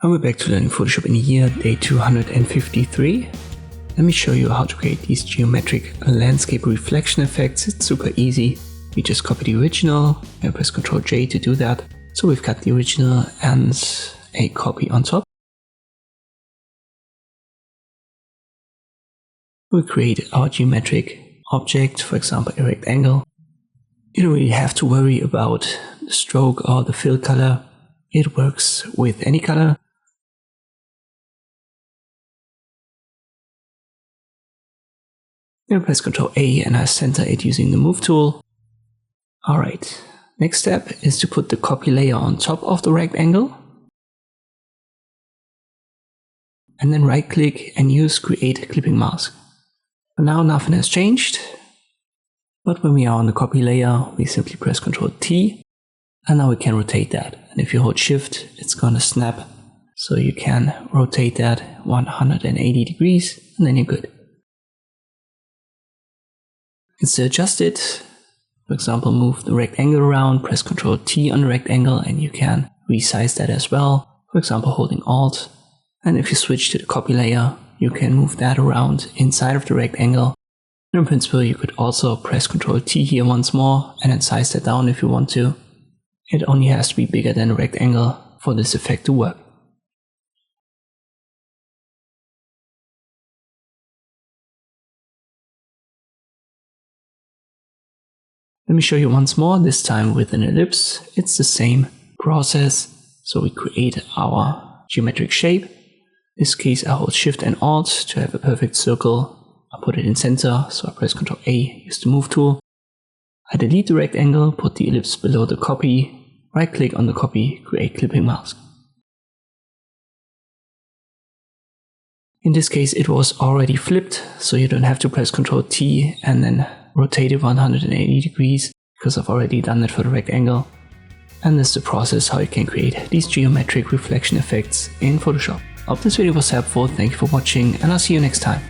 And we're back to learning Photoshop in the year day 253. Let me show you how to create these geometric landscape reflection effects. It's super easy. We just copy the original and press Ctrl J to do that. So we've got the original and a copy on top. We'll create our geometric object, for example a rectangle. You don't really have to worry about the stroke or the fill color. It works with any color. Then press Ctrl A and I center it using the Move tool. Alright, next step is to put the copy layer on top of the rectangle. And then right click and use Create Clipping Mask. For now nothing has changed. But when we are on the copy layer, we simply press Ctrl T. And now we can rotate that. And if you hold Shift, it's gonna snap. So you can rotate that 180 degrees and then you're good. It's to adjust it. For example, move the rectangle around, press Ctrl T on the rectangle and you can resize that as well. For example, holding Alt. And if you switch to the copy layer, you can move that around inside of the rectangle. And in principle, you could also press Ctrl T here once more and then size that down if you want to. It only has to be bigger than the rectangle for this effect to work. Let me show you once more, this time with an ellipse. It's the same process. So we create our geometric shape. In this case, I hold Shift and Alt to have a perfect circle. I put it in center, so I press Ctrl A, use the Move tool. I delete the rectangle, put the ellipse below the copy, right click on the copy, create clipping mask. In this case, it was already flipped, so you don't have to press Ctrl T and then rotate it 180 degrees, because I've already done that for the rectangle. And this is the process how you can create these geometric reflection effects in Photoshop. I hope this video was helpful, thank you for watching and I'll see you next time.